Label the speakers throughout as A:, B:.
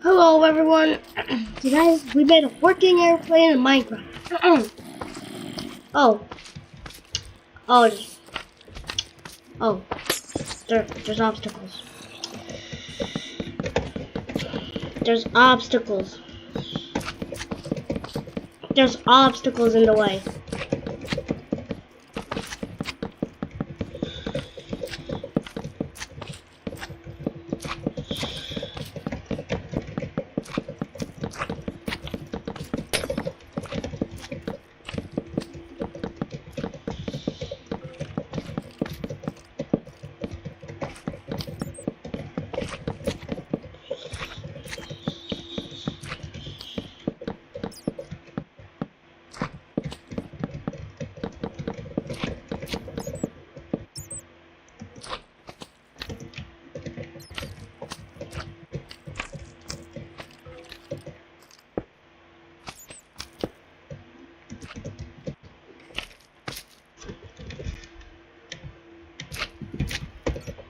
A: Hello everyone. Today we made a working airplane in Minecraft. oh, oh, oh. There's obstacles. There's obstacles. There's obstacles in the way.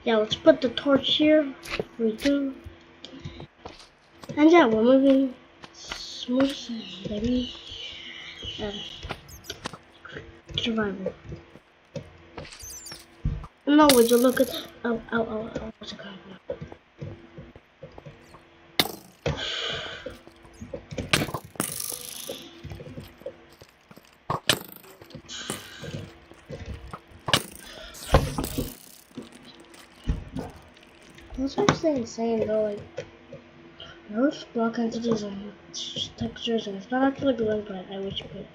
A: Yeah, let's put the torch here. We do. And yeah, we're moving smooth, baby. Survival. No, would you look at? Oh, what's it called? That's actually insane though, like, most block entities and textures, and it's not actually good, but I wish it could.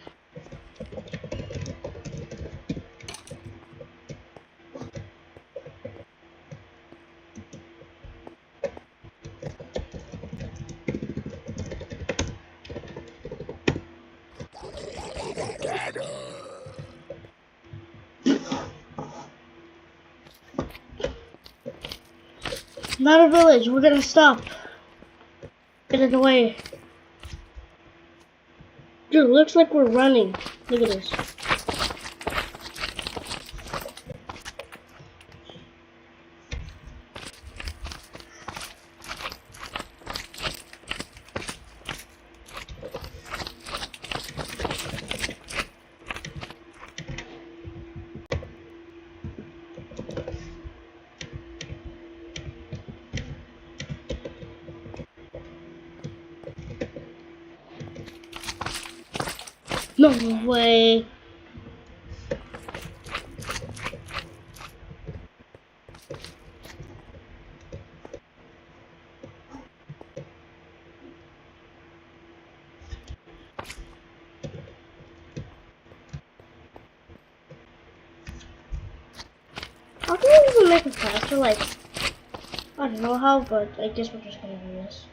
A: Not a village, we're gonna stop. Get in the way. Dude, looks like we're running. Look at this. No way. How can we even make it faster? Like, I don't know how, but I guess we're just gonna do this.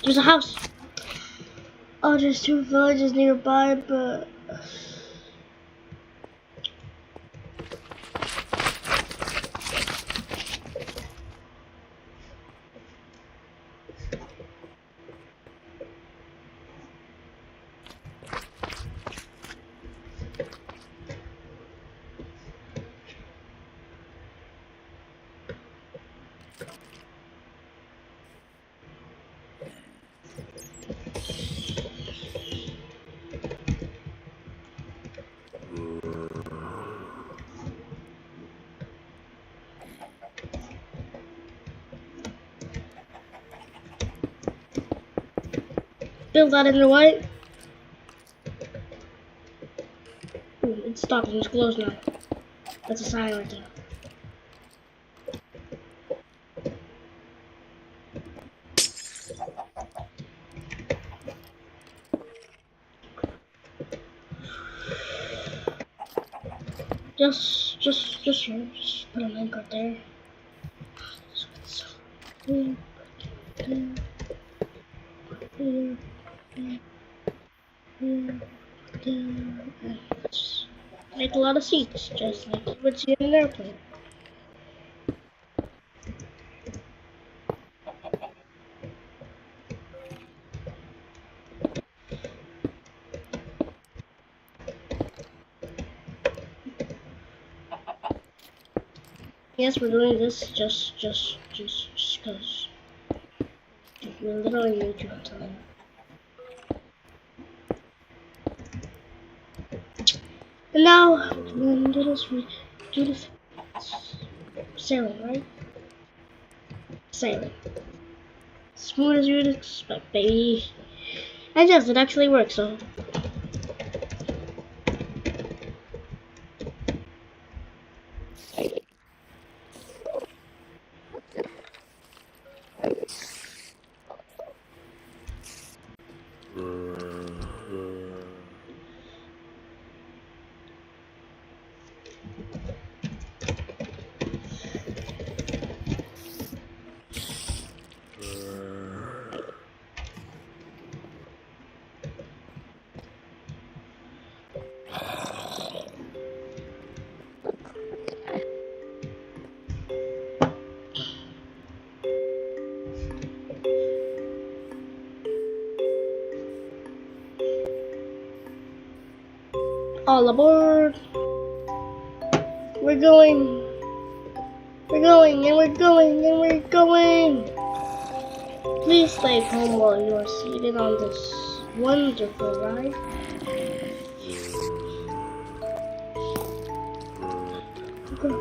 A: There's a house. Oh, there's two villages nearby, but build that in the way. Ooh, it's stopping. It's closed now. That's a sign right there. Just put a link right there. Make a lot of seats, just like you would see in an airplane. Yes, we're doing this just because we're literally YouTube time. And now, we're gonna do this sailing, right? Sailing. Smooth as you would expect, baby. And yes, it actually works, so. All aboard! We're going! We're going, and we're going, and we're going! Please stay home while you are seated on this wonderful ride. Okay.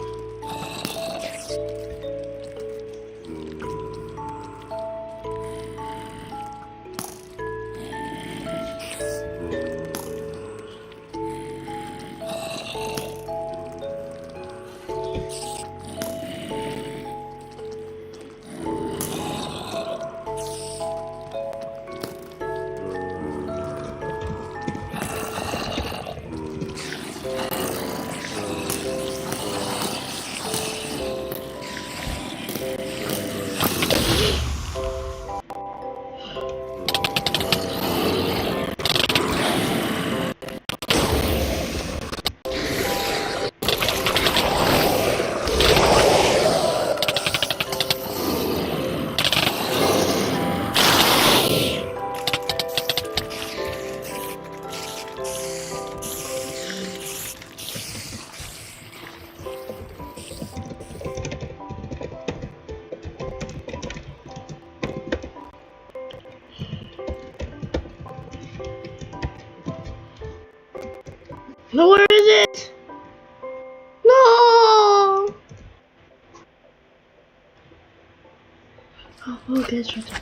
A: No, where is it? No! Oh, okay, it's right there.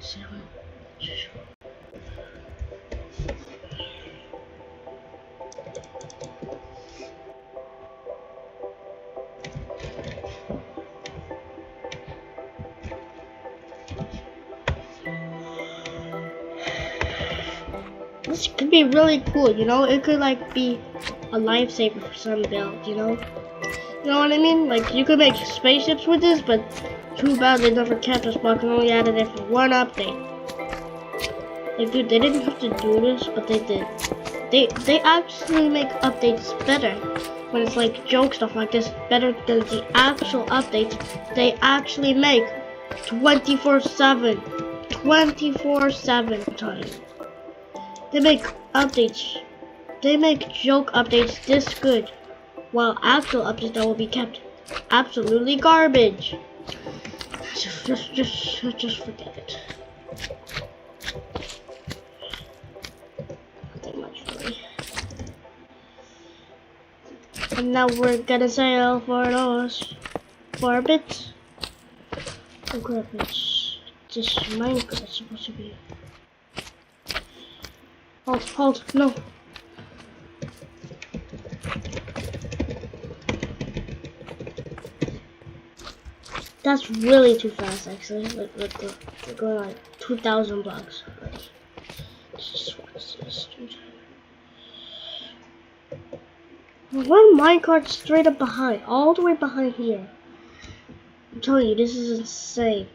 A: 7. This could be really cool, you know? It could like be a lifesaver for some build, you know? You know what I mean? Like you could make spaceships with this, but too bad they never kept this block and only added it for one update. Like dude, they didn't have to do this, but they did. They actually make updates better when it's like joke stuff like this, better than the actual updates they actually make 24/7. 24/7 time. They make updates. They make joke updates this good, while actual updates that will be kept absolutely garbage. Just forget it. Nothing much really. And now we're gonna sail for those 4 bits. Oh crap! It's just Minecraft. It's supposed to be. Hold, no. That's really too fast, actually. We're going like 2,000 blocks. Right. Just watch this, dude. One minecart straight up behind, all the way behind here. I'm telling you, this is insane.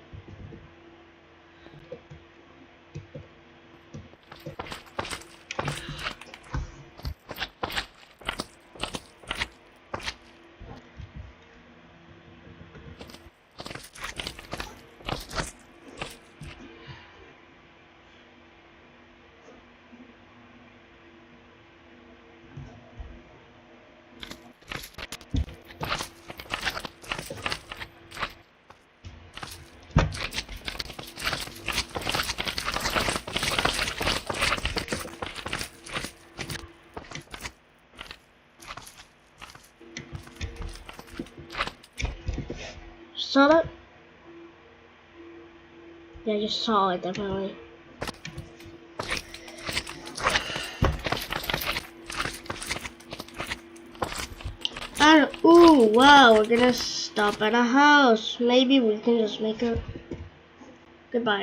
A: Saw that? Yeah, I just saw it, definitely. And, ooh, wow, we're gonna stop at a house. Maybe we can just make a... Goodbye.